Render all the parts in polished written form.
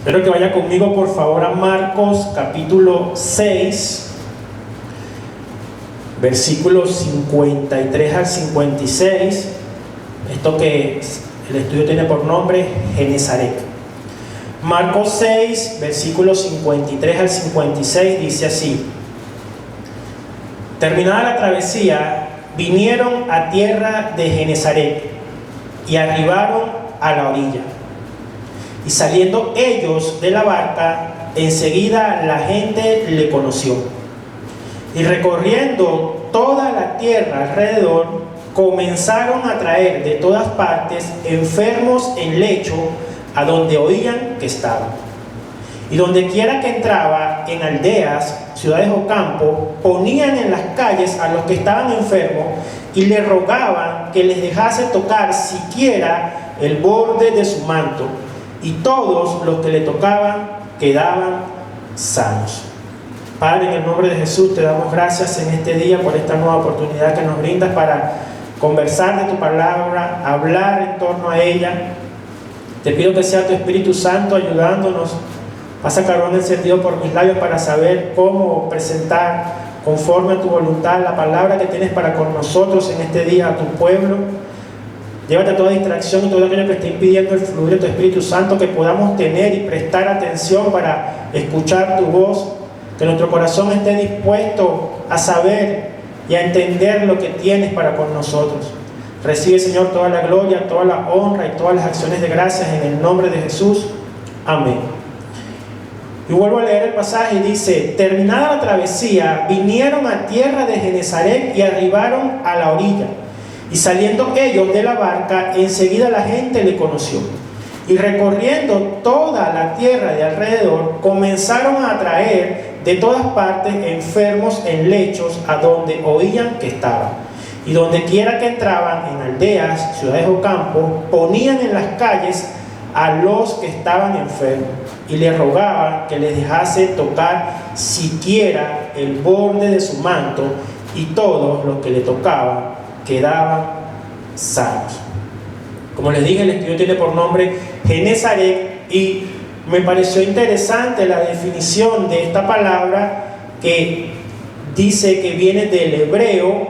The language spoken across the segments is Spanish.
Espero que vaya conmigo por favor a Marcos capítulo 6, versículos 53 al 56. Esto que el estudio tiene por nombre Genesaret. Marcos 6, versículos 53 al 56 dice así: terminada la travesía, vinieron a tierra de Genesaret y arribaron a la orilla. Y saliendo ellos de la barca, enseguida la gente le conoció. Y recorriendo toda la tierra alrededor, comenzaron a traer de todas partes enfermos en lecho, a donde oían que estaban. Y donde quiera que entraba, en aldeas, ciudades o campos, ponían en las calles a los que estaban enfermos y le rogaban que les dejase tocar siquiera el borde de su manto. Y todos los que le tocaban quedaban sanos. Padre, en el nombre de Jesús te damos gracias en este día por esta nueva oportunidad que nos brindas para conversar de tu palabra, hablar en torno a ella. Te pido que sea tu Espíritu Santo ayudándonos. Pasa carbón encendido por mis labios para saber cómo presentar conforme a tu voluntad la palabra que tienes para con nosotros en este día, a tu pueblo. Llévate toda distracción y todo aquello que esté impidiendo el fluir de tu Espíritu Santo, que podamos tener y prestar atención para escuchar tu voz, que nuestro corazón esté dispuesto a saber y a entender lo que tienes para con nosotros. Recibe, Señor, toda la gloria, toda la honra y todas las acciones de gracias en el nombre de Jesús. Amén. Y vuelvo a leer el pasaje y dice: terminada la travesía, vinieron a tierra de Genesaret y arribaron a la orilla. Y saliendo ellos de la barca, enseguida la gente le conoció. Y recorriendo toda la tierra de alrededor, comenzaron a traer de todas partes enfermos en lechos, a donde oían que estaban. Y donde quiera que entraban, en aldeas, ciudades o campos, ponían en las calles a los que estaban enfermos y le rogaban que les dejase tocar siquiera el borde de su manto, y todos los que le tocaban quedaban sanos. Como les dije, el estudio tiene por nombre Genesaret, y me pareció interesante la definición de esta palabra, que dice que viene del hebreo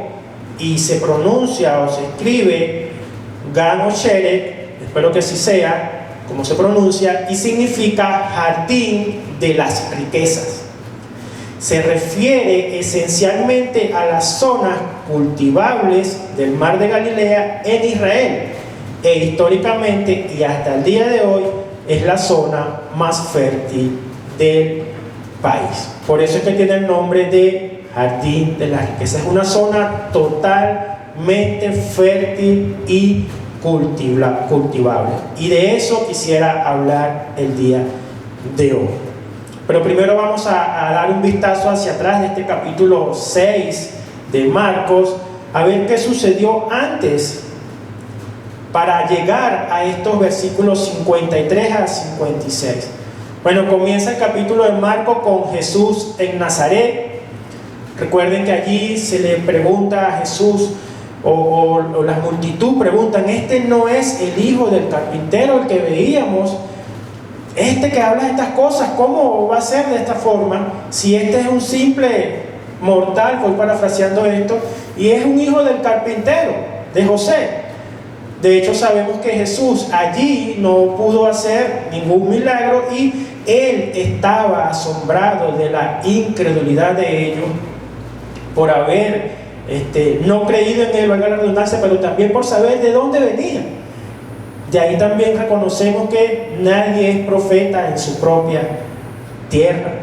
y se pronuncia o se escribe Gan-o-Sheret, espero que así sea como se pronuncia, y significa jardín de las riquezas. Se refiere esencialmente a las zonas cultivables del mar de Galilea en Israel, e históricamente y hasta el día de hoy es la zona más fértil del país. Por eso es que tiene el nombre de jardín de las riquezas. Es una zona totalmente fértil y cultivable. Y de eso quisiera hablar el día de hoy. Pero primero vamos a dar un vistazo hacia atrás de este capítulo 6 de Marcos, a ver qué sucedió antes para llegar a estos versículos 53 a 56. Bueno, comienza el capítulo de Marcos con Jesús en Nazaret. Recuerden que allí se le pregunta a Jesús, o la multitud preguntan: ¿este no es el hijo del carpintero, el que veíamos? Este que habla de estas cosas, ¿cómo va a ser de esta forma? Si este es un simple mortal, voy parafraseando esto, y es un hijo del carpintero, de José. De hecho, sabemos que Jesús allí no pudo hacer ningún milagro, y él estaba asombrado de la incredulidad de ellos por haber no creído en él, valga la redundancia, pero también por saber de dónde venía. De ahí también reconocemos que nadie es profeta en su propia tierra.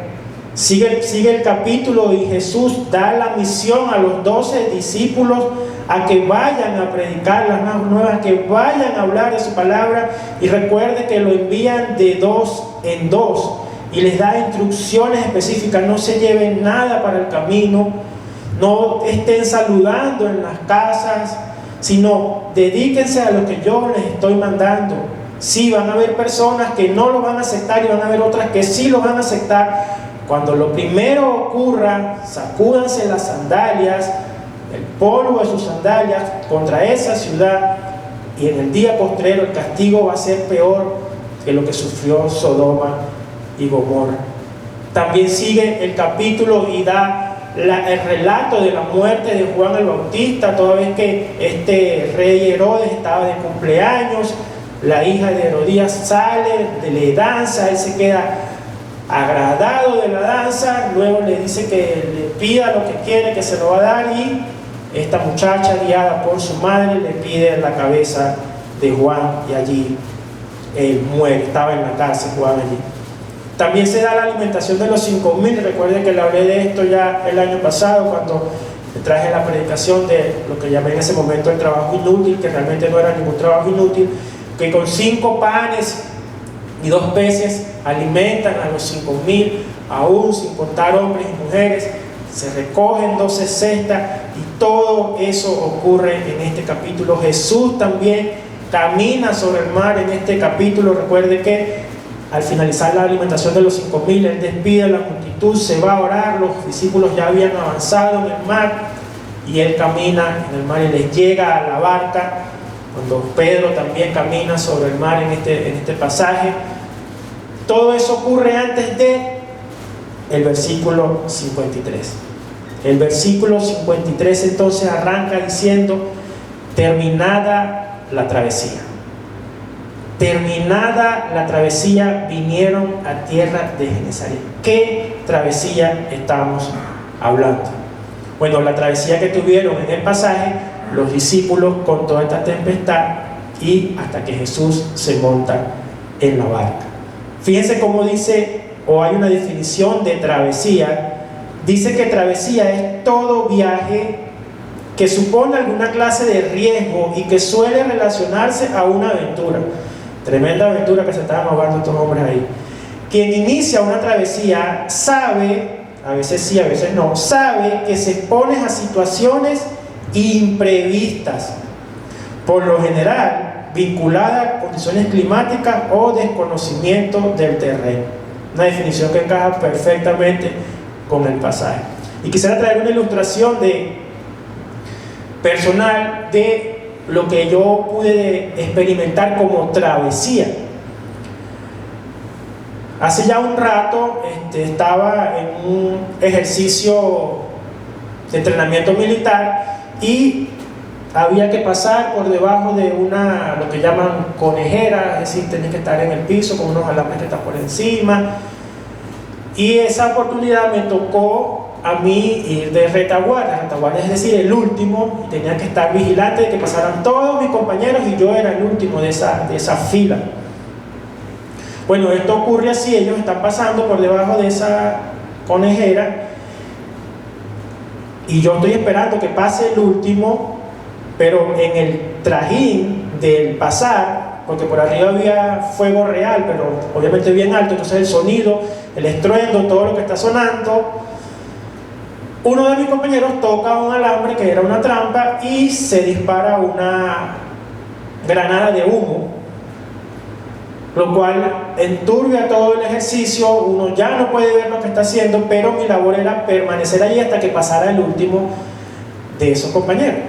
Sigue el capítulo y Jesús da la misión a los 12 discípulos a que vayan a predicar las nuevas, que vayan a hablar de su palabra, y recuerde que lo envían de 2 en 2 y les da instrucciones específicas: no se lleven nada para el camino, no estén saludando en las casas, sino dedíquense a lo que yo les estoy mandando. Sí, van a haber personas que no lo van a aceptar y van a haber otras que sí lo van a aceptar. Cuando lo primero ocurra, sacúdanse las sandalias, el polvo de sus sandalias contra esa ciudad, y en el día postrero el castigo va a ser peor. que lo que sufrió Sodoma y Gomorra. También sigue el capítulo y da el relato de la muerte de Juan el Bautista, toda vez que este rey Herodes estaba de cumpleaños. La hija de Herodías sale, le danza, él se queda agradado de la danza, luego le dice que le pida lo que quiere, que se lo va a dar, y esta muchacha, guiada por su madre, le pide la cabeza de Juan, y allí él muere. Estaba en la cárcel Juan allí. También se da la alimentación de los 5.000. Recuerden que le hablé de esto ya el año pasado, cuando traje la predicación de lo que llamé en ese momento el trabajo inútil, que realmente no era ningún trabajo inútil, que con 5 panes y 2 peces alimentan a los 5.000, aún sin contar hombres y mujeres. Se recogen 12 cestas, y todo eso ocurre en este capítulo. Jesús también camina sobre el mar en este capítulo. Recuerde que al finalizar la alimentación de los 5.000, él despide a la multitud, se va a orar. Los discípulos ya habían avanzado en el mar, y él camina en el mar y les llega a la barca, cuando Pedro también camina sobre el mar en este pasaje. Todo eso ocurre antes de el versículo 53. El versículo 53 entonces arranca diciendo: terminada la travesía. Terminada la travesía, vinieron a tierra de Genesaret. ¿Qué travesía estamos hablando? Bueno, la travesía que tuvieron en el pasaje los discípulos con toda esta tempestad, y hasta que Jesús se monta en la barca. Fíjense cómo dice, o hay una definición de travesía. Dice que travesía es todo viaje que supone alguna clase de riesgo y que suele relacionarse a una aventura. Tremenda aventura que se estaban ahogando estos hombres ahí. Quien inicia una travesía sabe, a veces sí, a veces no, sabe que se expone a situaciones imprevistas, por lo general vinculadas a condiciones climáticas o desconocimiento del terreno. Una definición que encaja perfectamente con el pasaje. Y quisiera traer una ilustración personal de lo que yo pude experimentar como travesía. Hace ya un rato estaba en un ejercicio de entrenamiento militar, y había que pasar por debajo de lo que llaman conejera, es decir, tenés que estar en el piso con unos alambres que están por encima. Y esa oportunidad me tocó a mí ir de retaguardia, es decir, el último, y tenía que estar vigilante de que pasaran todos mis compañeros, y yo era el último de esa fila. Bueno, esto ocurre así: ellos están pasando por debajo de esa conejera, y yo estoy esperando que pase el último, pero en el trajín del pasar, porque por arriba había fuego real, pero obviamente bien alto, entonces el sonido, el estruendo, todo lo que está sonando, uno de mis compañeros toca un alambre que era una trampa, y se dispara una granada de humo, lo cual enturbia todo el ejercicio. Uno ya no puede ver lo que está haciendo, pero mi labor era permanecer allí hasta que pasara el último de esos compañeros.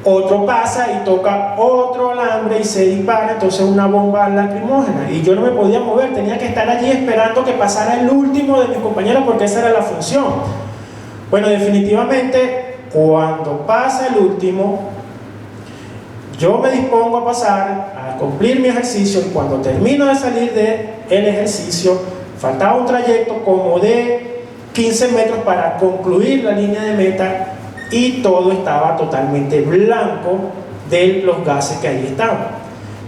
Otro pasa y toca otro alambre y se dispara entonces una bomba lacrimógena, y yo no me podía mover, tenía que estar allí esperando que pasara el último de mis compañeros, porque esa era la función. Bueno, definitivamente, cuando pasa el último, yo me dispongo a pasar, a cumplir mi ejercicio, y cuando termino de salir del ejercicio, faltaba un trayecto como de 15 metros para concluir la línea de meta, y todo estaba totalmente blanco de los gases que ahí estaban.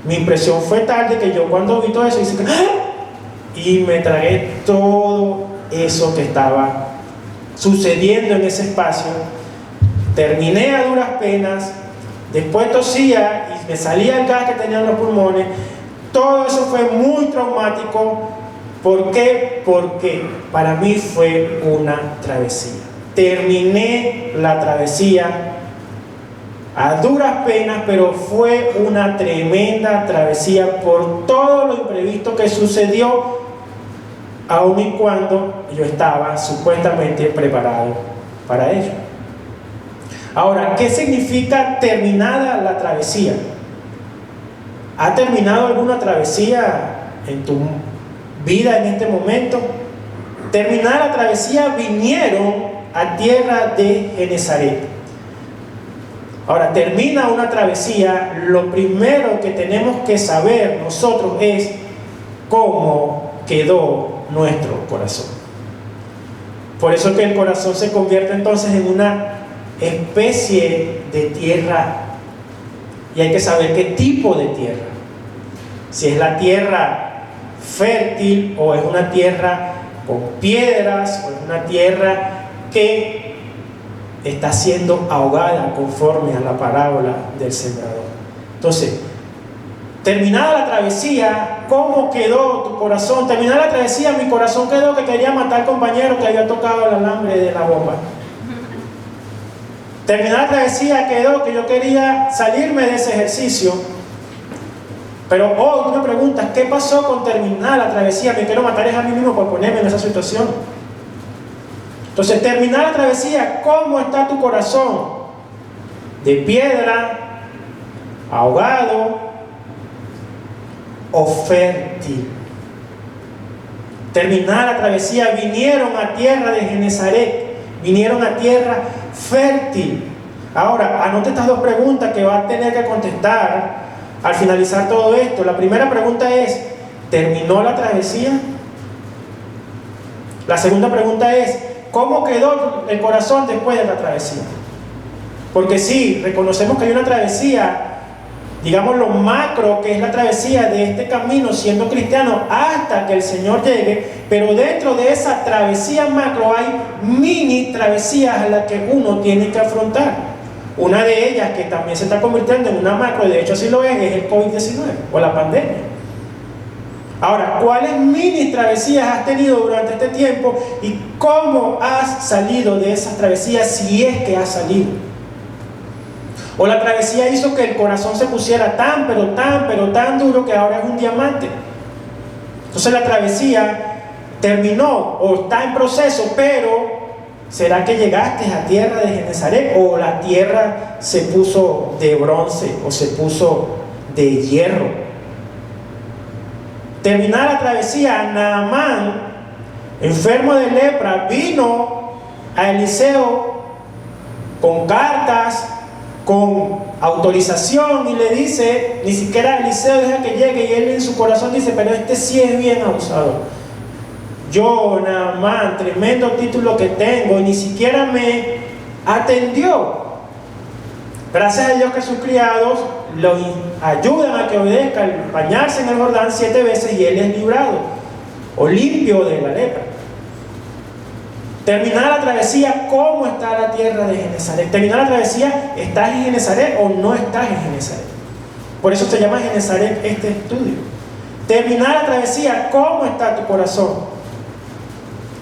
Mi impresión fue tal de que yo, cuando vi todo eso, hice ¡ah!, y me tragué todo eso que estaba sucediendo en ese espacio. Terminé a duras penas, después tosía y me salía el gas que tenía en los pulmones. Todo eso fue muy traumático. ¿Por qué? Porque para mí fue una travesía. Terminé la travesía a duras penas, pero fue una tremenda travesía por todo lo imprevisto que sucedió, aun y cuando yo estaba supuestamente preparado para ello. Ahora, ¿qué significa terminada la travesía? ¿Ha terminado alguna travesía en tu vida en este momento. Terminada la travesía, vinieron a tierra de Genesaret. Ahora, termina una travesía, lo primero que tenemos que saber nosotros es cómo quedó nuestro corazón. Por eso que el corazón se convierte entonces en una especie de tierra, y hay que saber qué tipo de tierra, si es la tierra fértil o es una tierra con piedras o es una tierra que está siendo ahogada conforme a la parábola del sembrador. Entonces, terminada la travesía, ¿cómo quedó tu corazón? Terminada la travesía, mi corazón quedó que quería matar al compañero que había tocado el alambre de la bomba. Terminada la travesía, quedó que yo quería salirme de ese ejercicio. Pero hoy tú me preguntas, ¿qué pasó con terminar la travesía? Me quiero matar a mí mismo por ponerme en esa situación. Entonces, terminar la travesía, ¿cómo está tu corazón? ¿De piedra, ahogado o fértil? Terminar la travesía, vinieron a tierra de Genesaret, vinieron a tierra fértil. Ahora, anote estas dos preguntas que va a tener que contestar al finalizar todo esto. La primera pregunta es, ¿terminó la travesía? La segunda pregunta es, ¿cómo quedó el corazón después de la travesía? Porque sí, reconocemos que hay una travesía, digamos lo macro, que es la travesía de este camino siendo cristiano hasta que el Señor llegue, pero dentro de esa travesía macro hay mini travesías a las que uno tiene que afrontar. Una de ellas, que también se está convirtiendo en una macro, de hecho así lo es el COVID-19 o la pandemia. Ahora, ¿cuáles mini travesías has tenido durante este tiempo y cómo has salido de esas travesías, si es que has salido? O la travesía hizo que el corazón se pusiera tan, pero tan duro que ahora es un diamante. Entonces la travesía terminó o está en proceso, pero ¿será que llegaste a tierra de Genesaret o la tierra se puso de bronce o se puso de hierro? Terminada la travesía, Naamán, enfermo de lepra, vino a Eliseo con cartas, con autorización, y le dice, ni siquiera Eliseo deja que llegue, y él en su corazón dice, pero este sí es bien abusado. Yo, Naamán, tremendo título que tengo, y ni siquiera me atendió. Gracias a Dios que sus criados lo ayudan a que obedezca al bañarse en el Jordán 7 veces y él es librado o limpio de la lepra. Terminar la travesía, ¿cómo está la tierra de Genesaret? Terminar la travesía, ¿estás en Genesaret o no estás en Genesaret? Por eso se llama Genesaret este estudio. Terminar la travesía, ¿cómo está tu corazón?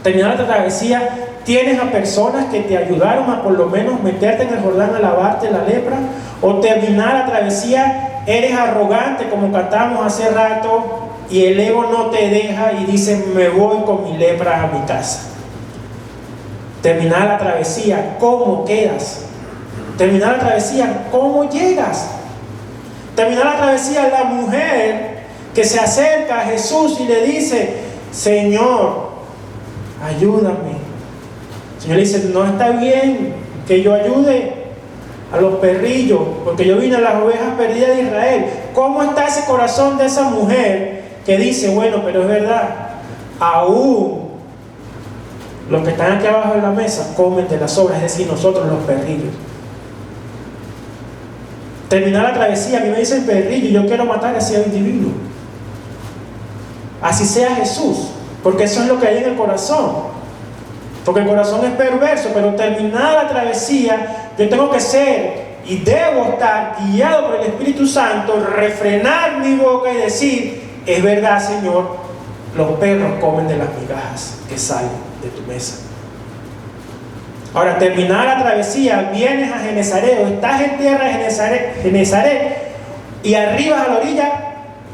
Terminar la travesía, ¿tienes a personas que te ayudaron a por lo menos meterte en el Jordán a lavarte la lepra? O terminar la travesía, eres arrogante como cantamos hace rato y el ego no te deja y dices, me voy con mi lepra a mi casa. Terminar la travesía, ¿cómo quedas? Terminar la travesía, ¿cómo llegas? Terminar la travesía, la mujer que se acerca a Jesús y le dice, Señor, ayúdame. El Señor le dice, no está bien que yo ayude a los perrillos, porque yo vine a las ovejas perdidas de Israel. ¿Cómo está ese corazón de esa mujer que dice, bueno, pero es verdad, aún los que están aquí abajo de la mesa comen de las sobras, es decir, nosotros los perrillos? Terminar la travesía, a mí me dicen perrillo y yo quiero matar a ese individuo. Así sea Jesús, porque eso es lo que hay en el corazón. Porque el corazón es perverso, pero terminada la travesía, yo tengo que ser y debo estar guiado por el Espíritu Santo, refrenar mi boca y decir, es verdad, Señor, los perros comen de las migajas que salen de tu mesa. Ahora, terminada la travesía, vienes a Genesaret, o estás en tierra de Genesaret y arribas a la orilla,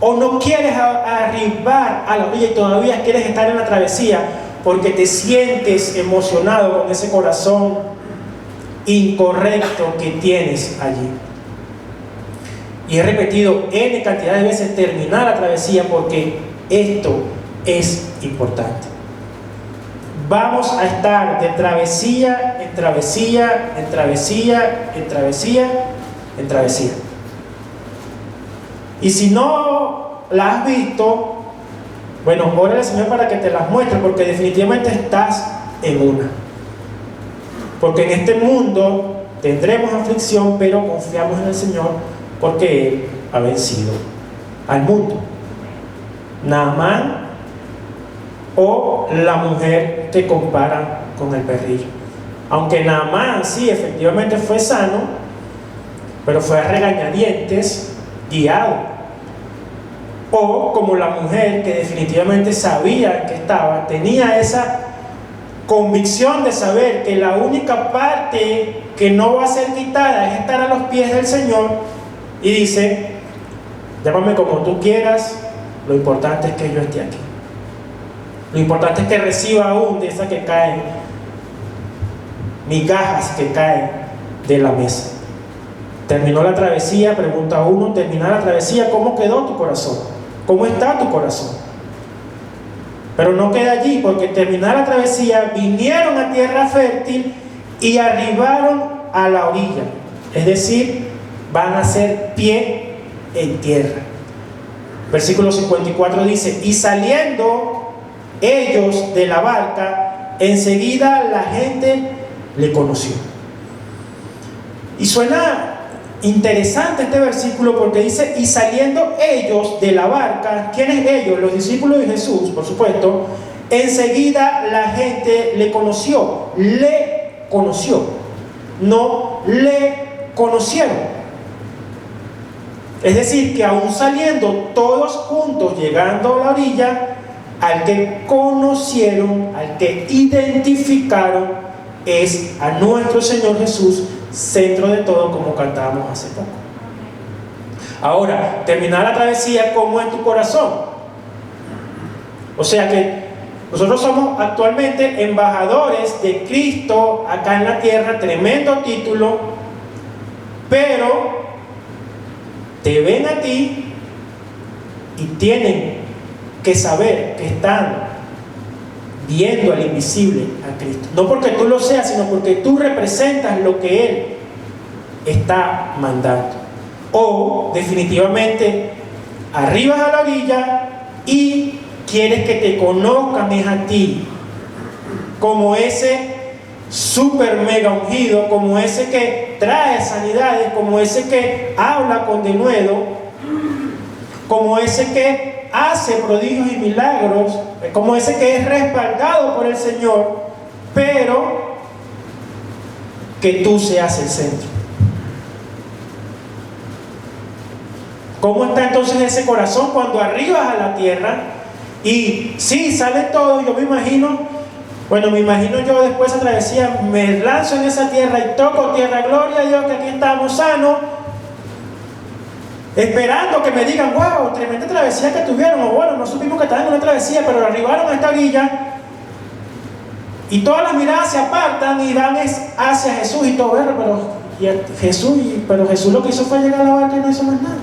o no quieres arribar a la orilla y todavía quieres estar en la travesía, porque te sientes emocionado con ese corazón incorrecto que tienes allí. Y he repetido N cantidad de veces terminar la travesía, porque esto es importante. Vamos a estar de travesía en travesía, en travesía, en travesía, en travesía. Y si no la has visto, bueno, órale al Señor para que te las muestre, porque definitivamente estás en una. Porque en este mundo tendremos aflicción, pero confiamos en el Señor, porque Él ha vencido al mundo. Naamán, o la mujer que compara con el perrillo. Aunque Naamán sí, efectivamente fue sano, pero fue a regañadientes, guiado. O como la mujer que definitivamente sabía que tenía esa convicción de saber que la única parte que no va a ser quitada es estar a los pies del Señor, y dice: llámame como tú quieras, lo importante es que yo esté aquí. Lo importante es que reciba aún de esas que caen, migajas que caen de la mesa. Terminó la travesía, pregunta uno, terminó la travesía, ¿cómo quedó tu corazón? ¿Cómo está tu corazón? Pero no queda allí, porque terminada la travesía, vinieron a tierra fértil y arribaron a la orilla. Es decir, van a hacer pie en tierra. Versículo 54 dice: y saliendo ellos de la barca, enseguida la gente le conoció. Y suena interesante este versículo porque dice: y saliendo ellos de la barca. ¿Quiénes ellos? Los discípulos de Jesús, por supuesto. Enseguida la gente le conoció. Le conoció, no le conocieron. Es decir, que aún saliendo todos juntos, llegando a la orilla, al que conocieron, al que identificaron, es a nuestro Señor Jesús, centro de todo, como cantábamos hace poco. Ahora, terminar la travesía, ¿cómo es tu corazón? O sea que nosotros somos actualmente embajadores de Cristo acá en la tierra, tremendo título, pero te ven a ti y tienen que saber que están viendo al invisible, a Cristo. No porque tú lo seas, sino porque tú representas lo que Él está mandando. O definitivamente arribas a la orilla y quieres que te conozcan es a ti, como ese super mega ungido, como ese que trae sanidades, como ese que habla con denuedo, como ese que hace prodigios y milagros, como ese que es respaldado por el Señor, pero que tú seas el centro. ¿Cómo está entonces ese corazón cuando arribas a la tierra? Y sí, sale todo. Yo me imagino yo después de esa travesía, me lanzo en esa tierra y toco tierra, gloria a Dios que aquí estamos sanos, esperando que me digan: wow, tremenda travesía que tuvieron, o bueno, no supimos que estaban en una travesía, pero arribaron a esta orilla, y todas las miradas se apartan y van hacia Jesús, y todo, pero Jesús lo que hizo fue llegar a la barca y no hizo más nada.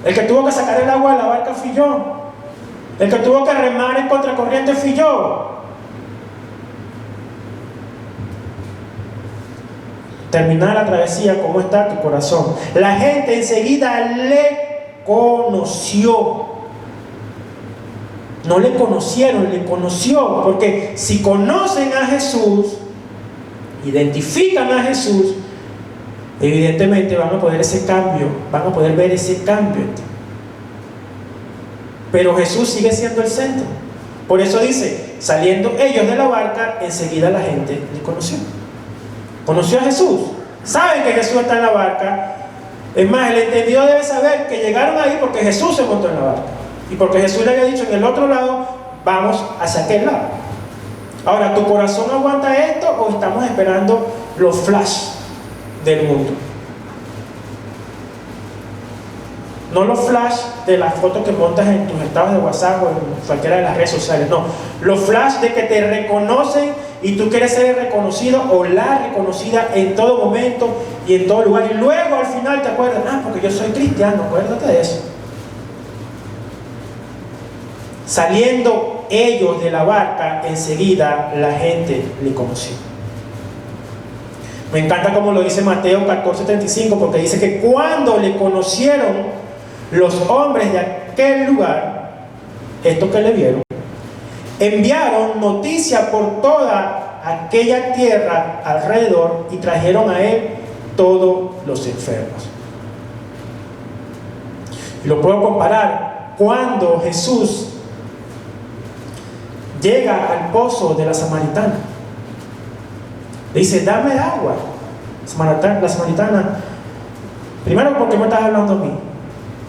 El que tuvo que sacar el agua de la barca fui yo. El que tuvo que remar en contracorriente fui yo. Terminar la travesía, ¿cómo está tu corazón? La gente enseguida le conoció. No le conocieron, le conoció. Porque si conocen a Jesús, identifican a Jesús, evidentemente van a poder ver ese cambio en ti. Pero Jesús sigue siendo el centro. Por eso dice: saliendo ellos de la barca, enseguida la gente le conoció. Conoció a Jesús, saben que Jesús está en la barca. Es más, el entendido debe saber que llegaron ahí porque Jesús se montó en la barca y porque Jesús le había dicho: en el otro lado, vamos hacia aquel lado. Ahora, ¿tu corazón aguanta esto o estamos esperando los flash del mundo? No los flash de las fotos que montas en tus estados de WhatsApp o en cualquiera de las redes sociales, no. Los flash de que te reconocen y tú quieres ser reconocido o la reconocida en todo momento y en todo lugar. Y luego al final te acuerdas: porque yo soy cristiano, acuérdate de eso. Saliendo ellos de la barca, enseguida la gente le conoció. Me encanta como lo dice Mateo 14:35, porque dice que cuando le conocieron los hombres de aquel lugar, esto que le vieron, enviaron noticia por toda aquella tierra alrededor y trajeron a él todos los enfermos. Y lo puedo comparar cuando Jesús llega al pozo de la samaritana. Le dice, dame agua. La samaritana, primero, ¿por qué me estás hablando a mí?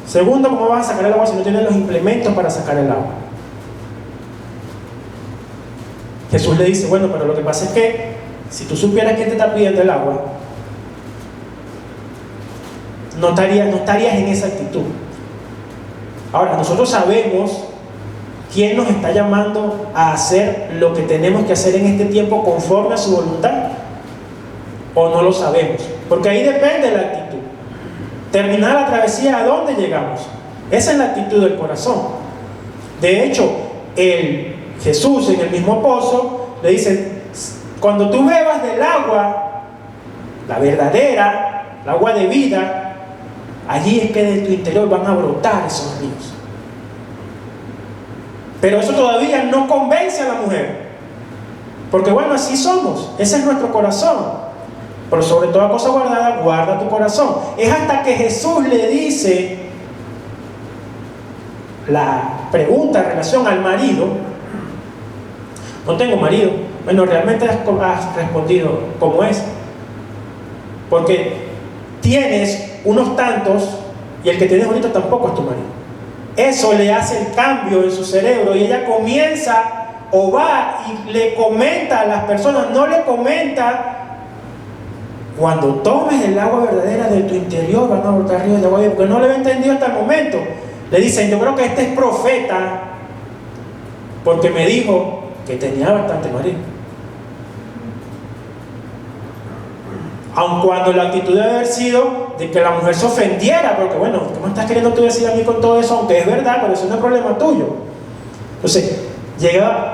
Segundo, ¿cómo vas a sacar el agua si no tienes los implementos para sacar el agua? Jesús le dice, bueno, pero lo que pasa es que si tú supieras quién te está pidiendo el agua, no estarías en esa actitud. Ahora, nosotros sabemos quién nos está llamando a hacer lo que tenemos que hacer en este tiempo conforme a su voluntad, o no lo sabemos, porque ahí depende la actitud. Terminar la travesía, ¿a dónde llegamos? Esa es la actitud del corazón. De hecho, Jesús en el mismo pozo le dice, cuando tú bebas del agua, la verdadera, el agua de vida, allí es que de tu interior van a brotar esos ríos. Pero eso todavía no convence a la mujer, porque bueno, así somos, ese es nuestro corazón. Pero sobre toda cosa guardada, guarda tu corazón. Es hasta que Jesús le dice la pregunta en relación al marido. No tengo marido. Bueno, realmente has respondido como es, porque tienes unos tantos y el que tienes ahorita tampoco es tu marido. Eso le hace el cambio en su cerebro y ella comienza o va y le comenta a las personas, no le comenta, cuando tomes el agua verdadera de tu interior van a brotar ríos de agua viva, porque no lo había entendido hasta el momento. Le dicen, yo creo que este es profeta porque me dijo que tenía bastante marido. Aun cuando la actitud debe haber sido de que la mujer se ofendiera, porque bueno, ¿qué me estás queriendo tú decir a mí con todo eso? Aunque es verdad, pero eso no es problema tuyo. Entonces,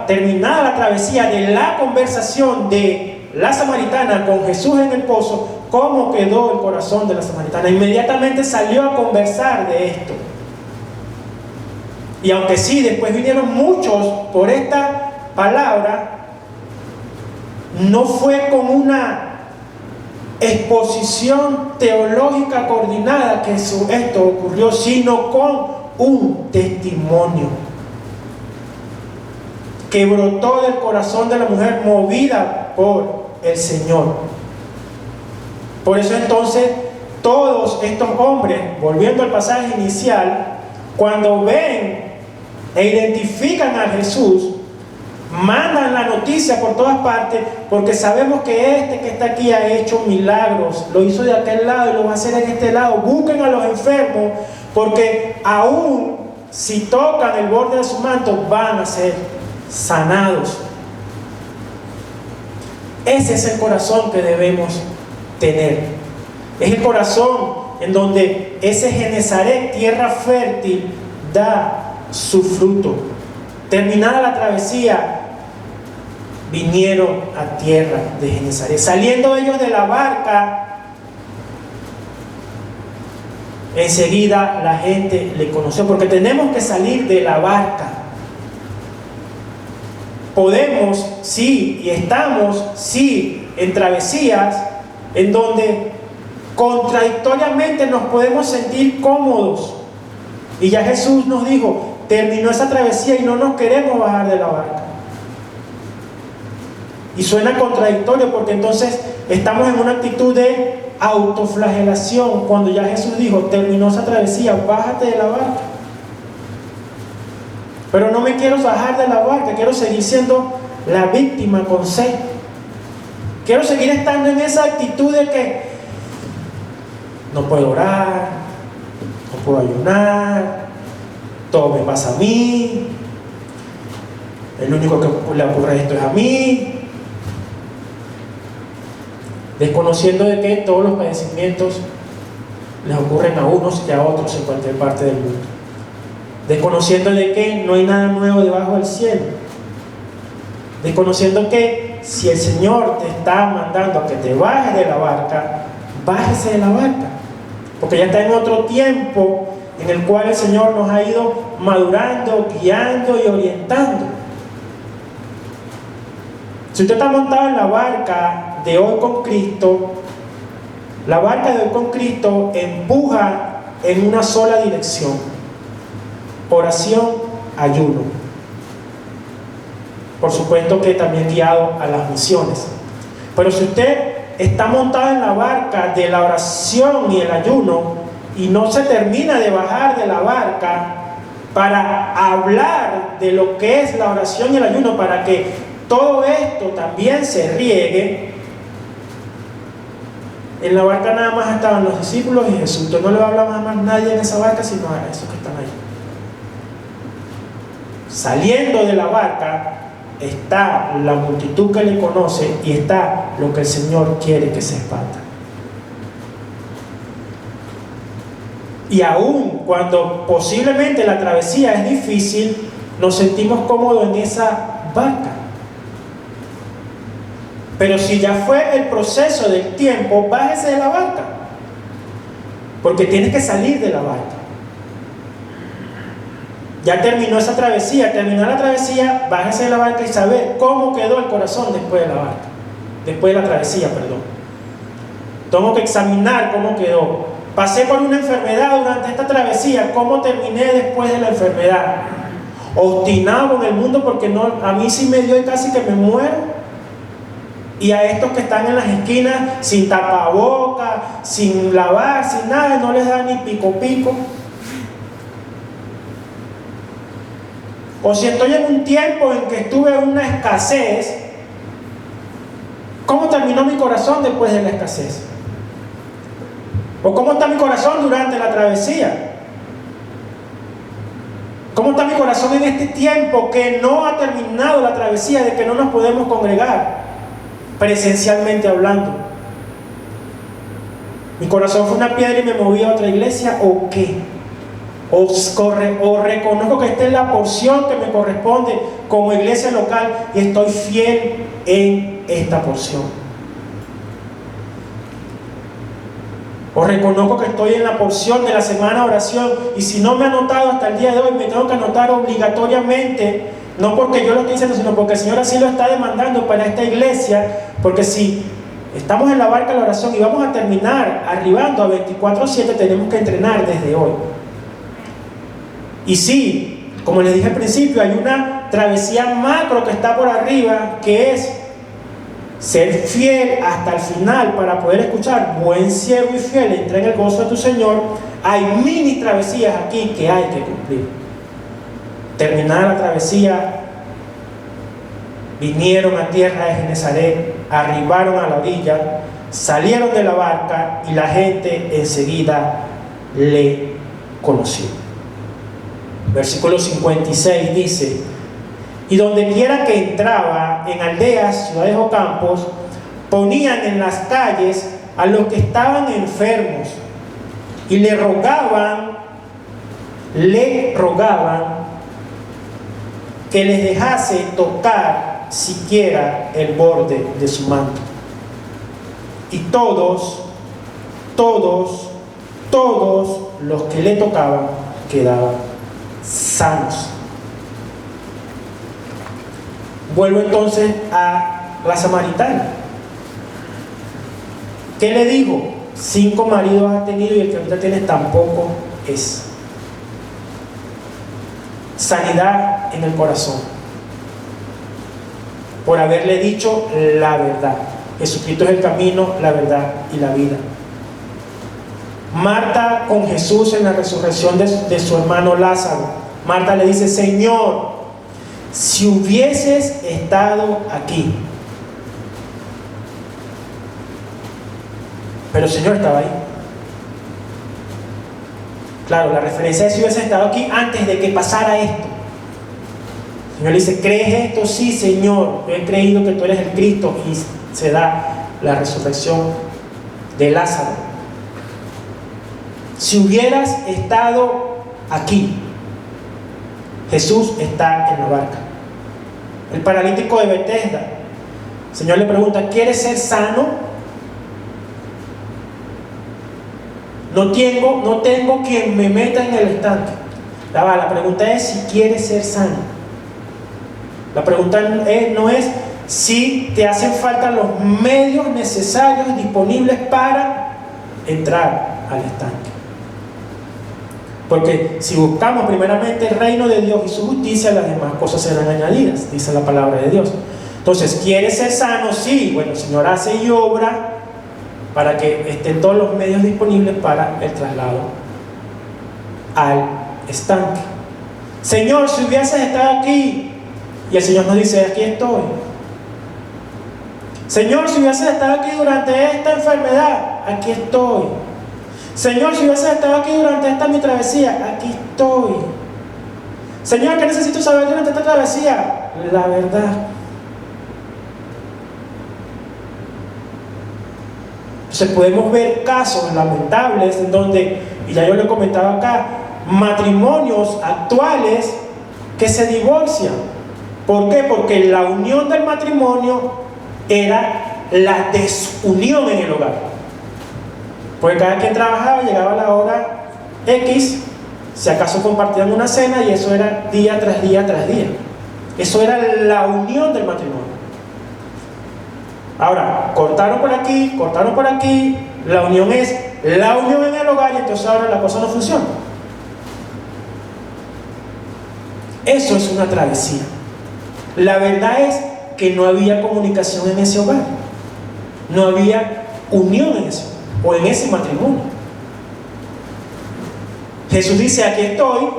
terminada la travesía de la conversación de la samaritana con Jesús en el pozo, ¿cómo quedó el corazón de la samaritana? Inmediatamente salió a conversar de esto. Y aunque sí, después vinieron muchos por esta palabra, no fue con una exposición teológica coordinada que esto ocurrió, sino con un testimonio que brotó del corazón de la mujer, movida por el Señor. Por eso entonces todos estos hombres, volviendo al pasaje inicial, cuando ven e identifican a Jesús, mandan la noticia por todas partes, porque sabemos que este que está aquí ha hecho milagros, lo hizo de aquel lado y lo va a hacer en este lado. Busquen a los enfermos, porque aún si tocan el borde de su manto van a ser sanados. Ese es el corazón que debemos tener. Es el corazón en donde ese Genesaret, tierra fértil, da su fruto. Terminada la travesía, vinieron a tierra de Genesaret. Saliendo ellos de la barca, enseguida la gente le conoció, porque tenemos que salir de la barca. Podemos, sí, y estamos, sí, en travesías en donde contradictoriamente nos podemos sentir cómodos. Y ya Jesús nos dijo, terminó esa travesía y no nos queremos bajar de la barca. Y suena contradictorio porque entonces estamos en una actitud de autoflagelación, cuando ya Jesús dijo, terminó esa travesía, bájate de la barca. Pero no me quiero bajar de la barca, quiero seguir siendo la víctima con C. Quiero seguir estando en esa actitud de que no puedo orar, no puedo ayunar, todo me pasa a mí, el único que le ocurre esto es a mí, desconociendo de que todos los padecimientos les ocurren a unos y a otros en cualquier parte del mundo. Desconociendo de que no hay nada nuevo debajo del cielo. Desconociendo que si el Señor te está mandando a que te bajes de la barca, bájese de la barca. Porque ya está en otro tiempo en el cual el Señor nos ha ido madurando, guiando y orientando. Si usted está montado en la barca de hoy con Cristo, la barca de hoy con Cristo empuja en una sola dirección: oración, ayuno. Por supuesto que también guiado a las misiones. Pero si usted está montado en la barca de la oración y el ayuno y no se termina de bajar de la barca para hablar de lo que es la oración y el ayuno, para que todo esto también se riegue, en la barca nada más estaban los discípulos y Jesús. Usted no le va a hablar más a nadie en esa barca sino a esos que están ahí. Saliendo de la barca está la multitud que le conoce y está lo que el Señor quiere que se expanda. Y aún cuando posiblemente la travesía es difícil, nos sentimos cómodos en esa barca. Pero si ya fue el proceso del tiempo, bájese de la barca, porque tienes que salir de la barca. Ya terminó esa travesía, terminó la travesía, bájese de la barca y saber cómo quedó el corazón después de la barca, después de la travesía, perdón. Tengo que examinar cómo quedó. Pasé por una enfermedad durante esta travesía, ¿cómo terminé después de la enfermedad? Obstinado con el mundo porque no, a mí sí me dio y casi que me muero. Y a estos que están en las esquinas sin tapabocas, sin lavar, sin nada, no les da ni pico. O si estoy en un tiempo en que estuve en una escasez, ¿cómo terminó mi corazón después de la escasez? ¿O cómo está mi corazón durante la travesía? ¿Cómo está mi corazón en este tiempo que no ha terminado la travesía, de que no nos podemos congregar presencialmente hablando? ¿Mi corazón fue una piedra y me moví a otra iglesia o qué? O reconozco que esta es la porción que me corresponde como iglesia local y estoy fiel en esta porción. O reconozco que estoy en la porción de la semana de oración y si no me he anotado hasta el día de hoy, me tengo que anotar obligatoriamente, no porque yo lo estoy diciendo, sino porque el Señor así lo está demandando para esta iglesia, porque si estamos en la barca de la oración y vamos a terminar arribando a 24/7, tenemos que entrenar desde hoy. Y sí, como les dije al principio, hay una travesía macro que está por arriba, que es ser fiel hasta el final para poder escuchar: buen siervo y fiel, entra en el gozo de tu Señor. Hay mini travesías aquí que hay que cumplir. Terminar la travesía, vinieron a tierra de Genesaret, arribaron a la orilla, salieron de la barca y la gente enseguida le conoció. Versículo 56 dice: y donde quiera que entraba, en aldeas, ciudades o campos, ponían en las calles a los que estaban enfermos y le rogaban que les dejase tocar siquiera el borde de su manto. Y todos los que le tocaban quedaban sanos. Vuelvo entonces a la samaritana. ¿Qué le dijo? 5 maridos ha tenido y el que ahorita tiene tampoco es. Sanidad en el corazón, por haberle dicho la verdad. Jesucristo es el camino, la verdad y la vida. Marta con Jesús en la resurrección de su hermano Lázaro. Marta le dice: Señor, si hubieses estado aquí. Pero el Señor estaba ahí. Claro, la referencia es: si hubieses estado aquí antes de que pasara esto. El Señor le dice: ¿crees esto? Sí, Señor, yo he creído que tú eres el Cristo. Y se da la resurrección de Lázaro. Si hubieras estado aquí. Jesús está en la barca. El paralítico de Betesda, el Señor le pregunta: ¿quieres ser sano? No tengo quien me meta en el estanque. La pregunta es si quieres ser sano. La pregunta no es si te hacen falta los medios necesarios disponibles para entrar al estanque. Porque si buscamos primeramente el reino de Dios y su justicia, las demás cosas serán añadidas, dice la palabra de Dios. Entonces, ¿quieres ser sano? Sí. Bueno, el Señor hace y obra para que estén todos los medios disponibles para el traslado al estanque. Señor, si hubieses estado aquí, y el Señor nos dice: aquí estoy. Señor, si hubieses estado aquí durante esta enfermedad, aquí estoy. Señor, si hubieses estado aquí durante esta mi travesía, aquí estoy. Señor, ¿qué necesito saber durante esta travesía? La verdad. Entonces podemos ver casos lamentables en donde, y ya yo lo he comentado acá, matrimonios actuales que se divorcian. ¿Por qué? Porque la unión del matrimonio era la desunión en el hogar. Porque cada quien trabajaba, llegaba a la hora X, si acaso compartían una cena, y eso era día tras día tras día. Eso era la unión del matrimonio. Ahora, cortaron por aquí, la unión es la unión en el hogar, y entonces ahora la cosa no funciona. Eso es una travesía. La verdad es que no había comunicación en ese hogar, no había unión en eso, o en ese matrimonio. Jesús dice: aquí estoy,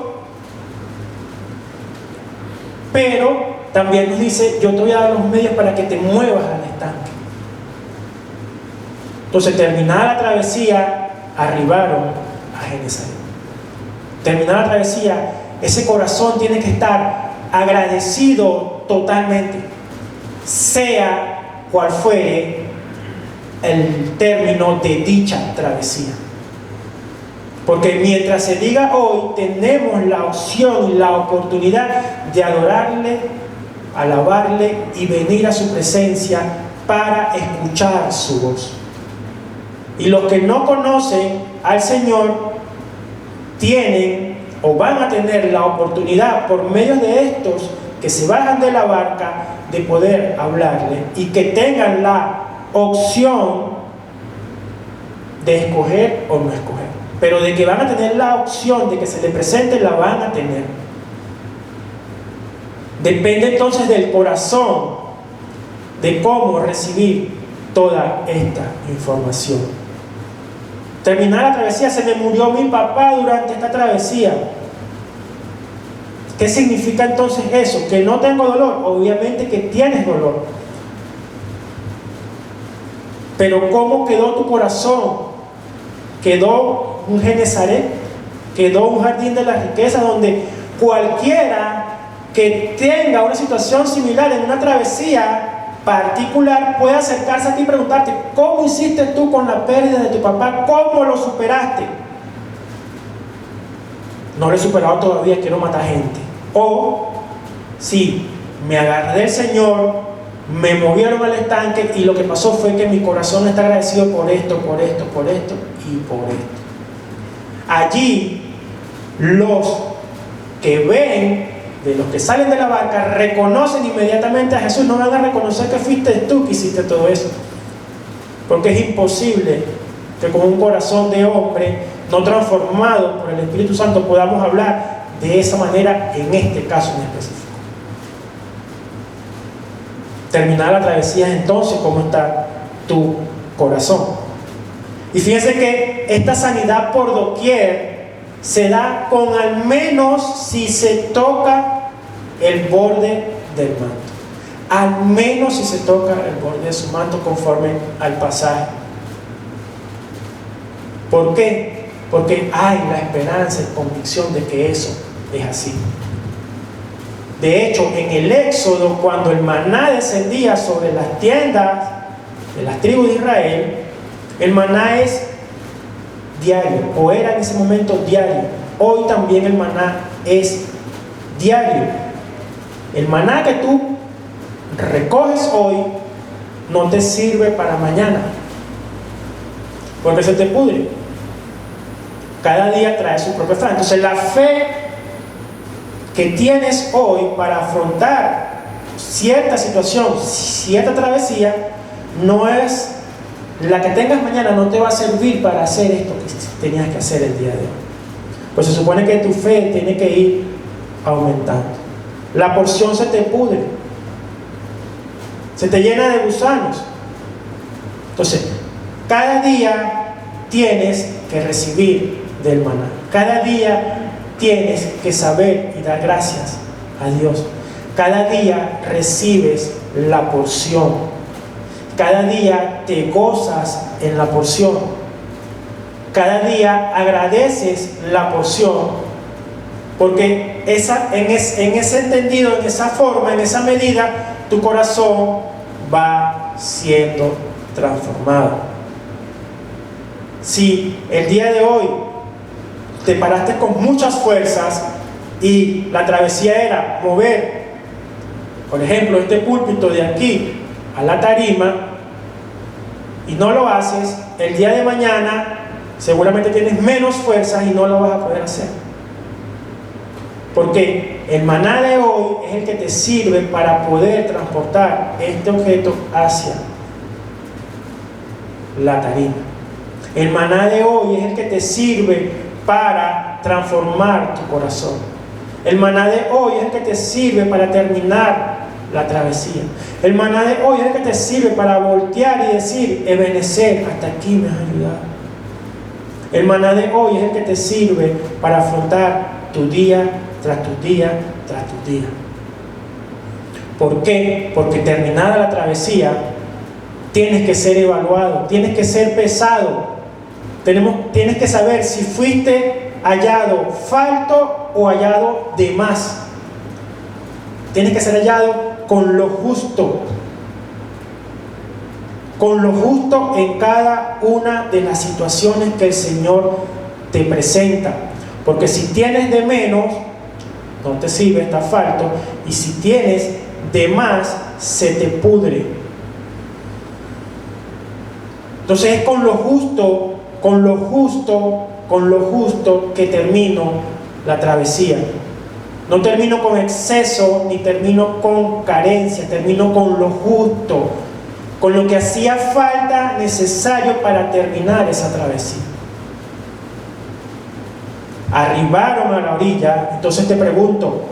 pero también nos dice: yo te voy a dar los medios para que te muevas al estanque. Entonces, terminada la travesía, arribaron a Genesaret. Terminada la travesía, ese corazón tiene que estar agradecido totalmente, sea cual fuere el término de dicha travesía. Porque mientras se diga hoy, tenemos la opción y la oportunidad de adorarle, alabarle y venir a su presencia para escuchar su voz. Y los que no conocen al Señor tienen o van a tener la oportunidad, por medio de estos que se bajan de la barca, de poder hablarle y que tengan la opción de escoger o no escoger. Pero de que van a tener la opción de que se le presente, la van a tener. Depende entonces del corazón, de cómo recibir toda esta información. Terminar la travesía: se me murió mi papá durante esta travesía. ¿Qué significa entonces eso? ¿Que no tengo dolor? Obviamente que tienes dolor. Pero ¿cómo quedó tu corazón? Quedó un Genesaret, quedó un jardín de la riqueza, donde cualquiera que tenga una situación similar en una travesía particular puede acercarse a ti y preguntarte: ¿cómo hiciste tú con la pérdida de tu papá? ¿Cómo lo superaste? No lo he superado todavía, quiero matar gente. O sí, me agarré del Señor, me movieron al estanque, y lo que pasó fue que mi corazón está agradecido por esto y por esto. Allí los que ven, de los que salen de la barca, reconocen inmediatamente a Jesús. No van a reconocer que fuiste tú que hiciste todo eso, porque es imposible que con un corazón de hombre no transformado por el Espíritu Santo podamos hablar de esa manera en este caso en específico. Terminada la travesía, entonces, ¿cómo está tu corazón? Y fíjense que esta sanidad por doquier se da con al menos si se toca el borde del manto. Al menos si se toca el borde de su manto, conforme al pasaje. ¿Por qué? Porque hay la esperanza y convicción de que eso es así. De hecho, en el Éxodo, cuando el maná descendía sobre las tiendas de las tribus de Israel, el maná es diario, o era en ese momento diario. Hoy también el maná es diario. El maná que tú recoges hoy no te sirve para mañana, porque se te pudre. Cada día trae su propia fe. Entonces la fe que tienes hoy para afrontar cierta situación, cierta travesía, no es la que tengas mañana, no te va a servir para hacer esto que tenías que hacer el día de hoy. Pues se supone que tu fe tiene que ir aumentando. La porción se te pudre, se te llena de gusanos. Entonces, cada día tienes que recibir del maná. Cada día tienes que saber y dar gracias a Dios. Cada día recibes la porción. Cada día te gozas en la porción. Cada día agradeces la porción. Porque en ese entendido, en esa forma, en esa medida, tu corazón va siendo transformado. Si el día de hoy te paraste con muchas fuerzas y la travesía era mover, por ejemplo, este púlpito de aquí a la tarima, y no lo haces, el día de mañana seguramente tienes menos fuerzas y no lo vas a poder hacer. Porque el maná de hoy es el que te sirve para poder transportar este objeto hacia la tarima. El maná de hoy es el que te sirve para transformar tu corazón. El maná de hoy es el que te sirve para terminar la travesía. El maná de hoy es el que te sirve para voltear y decir: Ebenezer, hasta aquí me has ayudado. El maná de hoy es el que te sirve para afrontar tu día tras tu día tras tu día. ¿Por qué? Porque terminada la travesía tienes que ser evaluado, tienes que ser pesado. Tienes que saber si fuiste hallado falto o hallado de más. Tienes que ser hallado con lo justo en cada una de las situaciones que el Señor te presenta. Porque si tienes de menos, no te sirve, está falto. Y si tienes de más, se te pudre. Entonces es con lo justo que termino la travesía. No termino con exceso, ni termino con carencia, termino con lo justo, con lo que hacía falta necesario para terminar esa travesía. Arribaron a la orilla. Entonces te pregunto,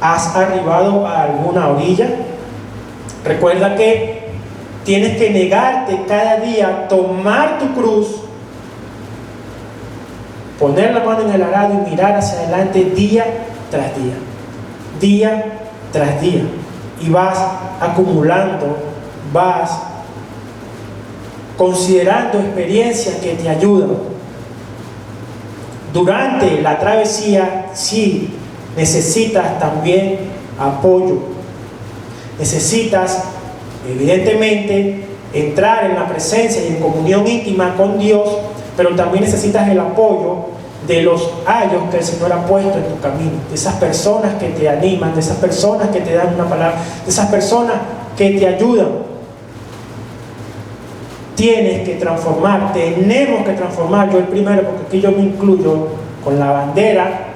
¿has arribado a alguna orilla? Recuerda que tienes que negarte cada día, tomar tu cruz, poner la mano en el arado y mirar hacia adelante día tras día, día tras día. Y vas acumulando, vas considerando experiencias que te ayudan. Durante la travesía, sí, necesitas también apoyo. Necesitas, evidentemente, entrar en la presencia y en comunión íntima con Dios, pero también necesitas el apoyo de los ayos que el Señor ha puesto en tu camino, de esas personas que te animan, de esas personas que te dan una palabra, de esas personas que te ayudan. Tienes que transformar, tenemos que transformar, yo el primero, porque aquí yo me incluyo con la bandera,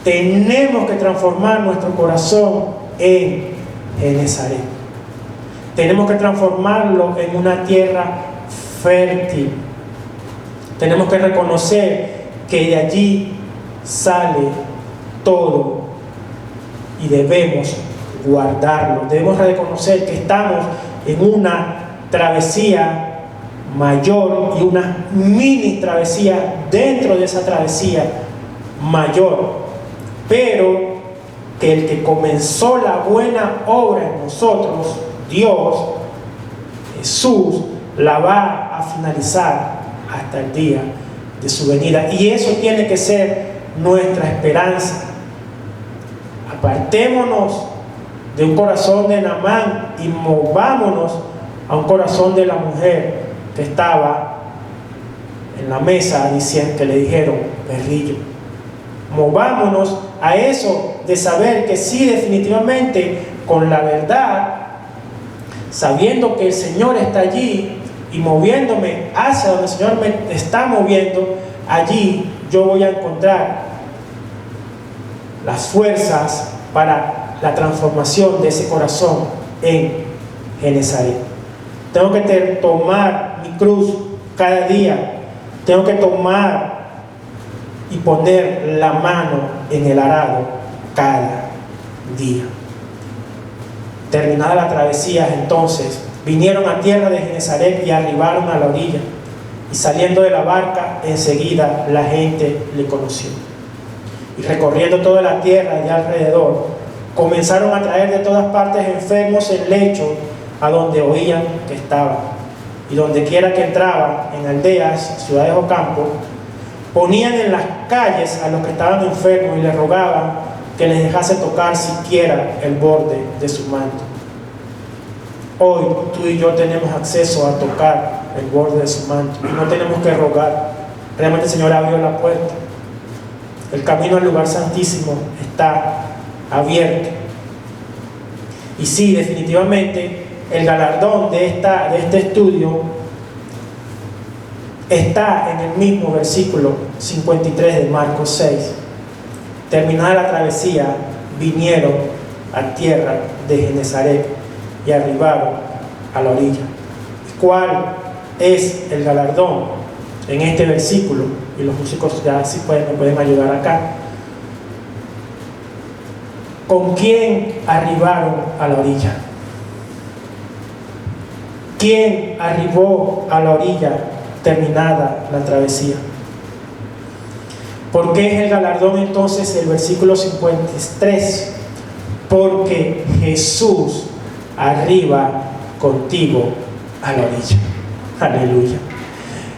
tenemos que transformar nuestro corazón en Genesaret. Tenemos que transformarlo en una tierra fértil. Tenemos que reconocer que de allí sale todo y debemos guardarlo. Debemos reconocer que estamos en una travesía mayor y una mini travesía dentro de esa travesía mayor, pero que el que comenzó la buena obra en nosotros, Dios, Jesús, la va a finalizar hasta el día de su venida. Y eso tiene que ser nuestra esperanza. Apartémonos de un corazón de Naamán y movámonos a un corazón de la mujer que estaba en la mesa diciendo, que le dijeron perrillo. Movámonos a eso de saber que sí, definitivamente, con la verdad, sabiendo que el Señor está allí y moviéndome hacia donde el Señor me está moviendo, allí yo voy a encontrar las fuerzas para la transformación de ese corazón en Genesaret. Tengo que tomar mi cruz cada día. Tengo que tomar y poner la mano en el arado cada día. Terminada la travesía, entonces vinieron a tierra de Genesaret y arribaron a la orilla. Y saliendo de la barca, enseguida la gente le conoció. Y recorriendo toda la tierra de alrededor, comenzaron a traer de todas partes enfermos en lecho a donde oían que estaban. Y donde quiera que entraban, en aldeas, ciudades o campos, ponían en las calles a los que estaban enfermos y les rogaban que les dejase tocar siquiera el borde de su manto. Hoy tú y yo tenemos acceso a tocar el borde de su manto y no tenemos que rogar. Realmente el Señor abrió la puerta. El camino al lugar santísimo está abierto. Y sí, definitivamente el galardón de este estudio está en el mismo versículo 53 de Marcos 6. Terminada la travesía, vinieron a tierra de Genesaret y arribaron a la orilla. ¿Cuál es el galardón en este versículo? Y los músicos ya sí me pueden ayudar acá. ¿Con quién arribaron a la orilla? ¿Quién arribó a la orilla terminada la travesía? ¿Por qué es el galardón entonces el versículo 53? Porque Jesús arriba contigo a la orilla. Aleluya.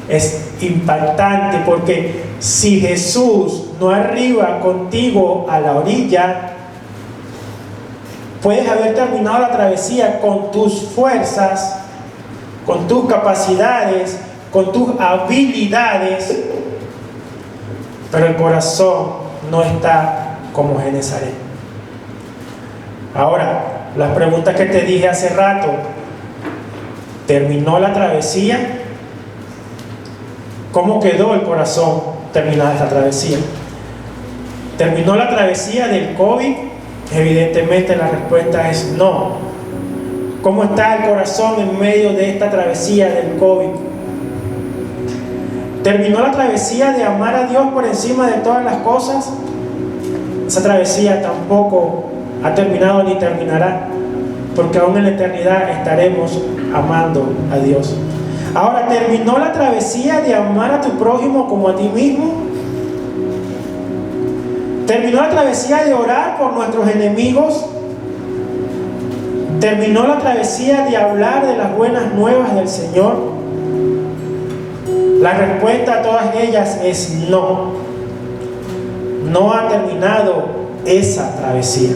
Es impactante porque si Jesús no arriba contigo a la orilla, puedes haber terminado la travesía con tus fuerzas, con tus capacidades, con tus habilidades, pero el corazón no está como Genesaret. Ahora, las preguntas que te dije hace rato: ¿terminó la travesía? ¿Cómo quedó el corazón terminada esta travesía? ¿Terminó la travesía del COVID? Evidentemente la respuesta es no. ¿Cómo está el corazón en medio de esta travesía del COVID? ¿Terminó la travesía de amar a Dios por encima de todas las cosas? Esa travesía tampoco ha terminado ni terminará, porque aún en la eternidad estaremos amando a Dios. Ahora, ¿terminó la travesía de amar a tu prójimo como a ti mismo? ¿Terminó la travesía de orar por nuestros enemigos? ¿Terminó la travesía de hablar de las buenas nuevas del Señor? La respuesta a todas ellas es no. No ha terminado esa travesía.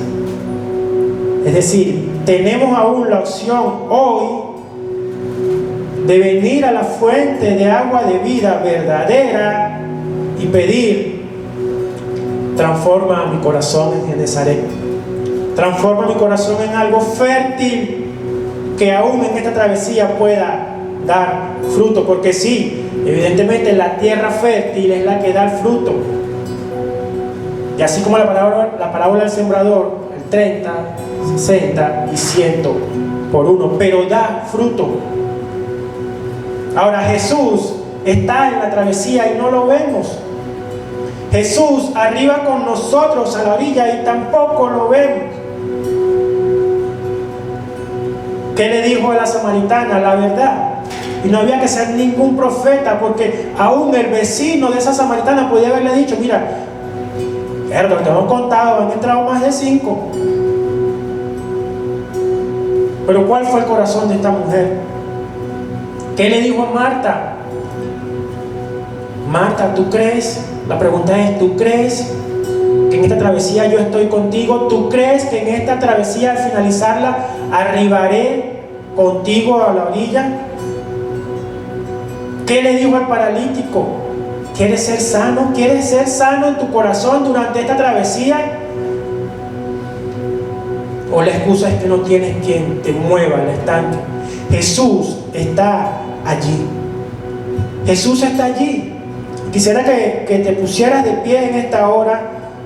Es decir, tenemos aún la opción hoy de venir a la fuente de agua de vida verdadera y pedir: transforma mi corazón en Genesaret, transforma mi corazón en algo fértil que aún en esta travesía pueda dar fruto, porque sí, evidentemente la tierra fértil es la que da el fruto, y así como la parábola del sembrador, el 30, 60 y 100 por uno, pero da fruto. Ahora, Jesús está en la travesía y no lo vemos. Jesús arriba con nosotros a la orilla y tampoco lo vemos. ¿Qué le dijo a la samaritana? La verdad. Y no había que ser ningún profeta, porque aún el vecino de esa samaritana podía haberle dicho: mira, lo que te hemos contado, han entrado más de 5. Pero ¿cuál fue el corazón de esta mujer? ¿Qué le dijo a Marta? Marta, ¿tú crees? La pregunta es: ¿tú crees que en esta travesía yo estoy contigo? ¿Tú crees que en esta travesía, al finalizarla, arribaré contigo a la orilla? ¿Qué le dijo al paralítico? ¿Quieres ser sano? ¿Quieres ser sano en tu corazón durante esta travesía? O la excusa es que no tienes quien te mueva el estanque. Jesús está allí. Jesús está allí. Quisiera que te pusieras de pie en esta hora,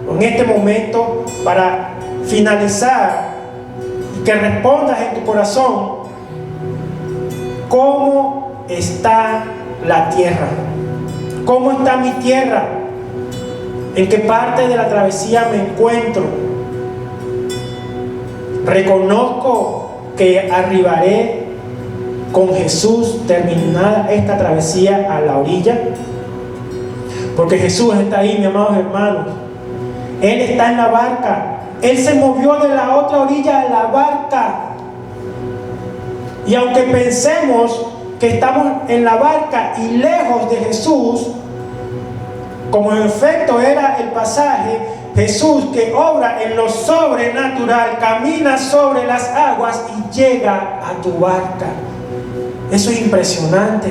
o en este momento, para finalizar, y que respondas en tu corazón: ¿cómo está la tierra? ¿Cómo está mi tierra? ¿En qué parte de la travesía me encuentro? Reconozco que arribaré con Jesús terminada esta travesía a la orilla, porque Jesús está ahí, mis amados hermanos. Él está en la barca. Él se movió de la otra orilla a la barca. Y aunque pensemos que estamos en la barca y lejos de Jesús, como en efecto era el pasaje, Jesús, que obra en lo sobrenatural, camina sobre las aguas y llega a tu barca. Eso es impresionante,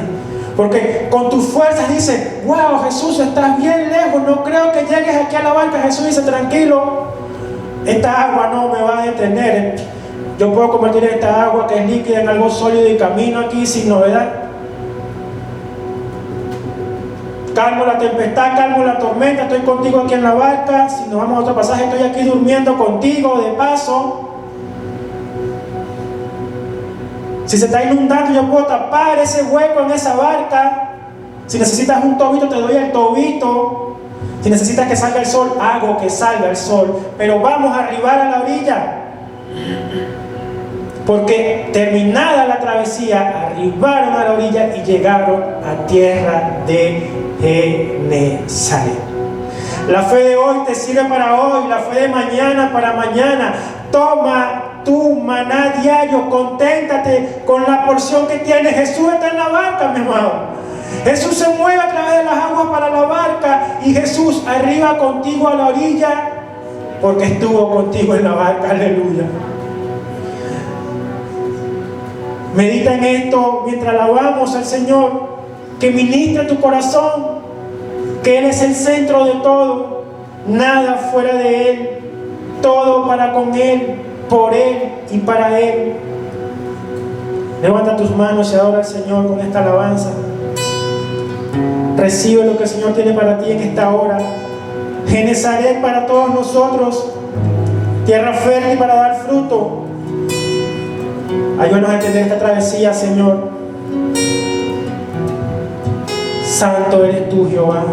porque con tus fuerzas dice: wow, Jesús, estás bien lejos, no creo que llegues aquí a la barca. Jesús dice: tranquilo, esta agua no me va a detener. Yo puedo convertir esta agua que es líquida en algo sólido y camino aquí sin novedad. Calmo la tempestad, calmo la tormenta, estoy contigo aquí en la barca. Si nos vamos a otro pasaje, estoy aquí durmiendo contigo de paso. Si se está inundando, yo puedo tapar ese hueco en esa barca. Si necesitas un tobito, te doy el tobito. Si necesitas que salga el sol, hago que salga el sol. Pero vamos a arribar a la orilla, porque terminada la travesía, arribaron a la orilla y llegaron a tierra de Genesaret. La fe de hoy te sirve para hoy, la fe de mañana para mañana. Toma tu maná diario, conténtate con la porción que tienes. Jesús está en la barca, mi hermano. Jesús se mueve a través de las aguas para la barca, y Jesús arriba contigo a la orilla, porque estuvo contigo en la barca. Aleluya. Medita en esto mientras alabamos al Señor, que ministre tu corazón, que Él es el centro de todo, nada fuera de Él, todo para con Él, por Él y para Él. Levanta tus manos y adora al Señor con esta alabanza. Recibe lo que el Señor tiene para ti en esta hora. Genesaret para todos nosotros, tierra fértil para dar fruto. Ayúdanos a entender esta travesía, Señor. Santo eres tú, Jehová.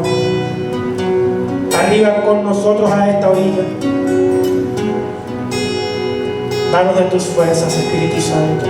Arriba con nosotros a esta orilla. Danos de tus fuerzas, Espíritu Santo.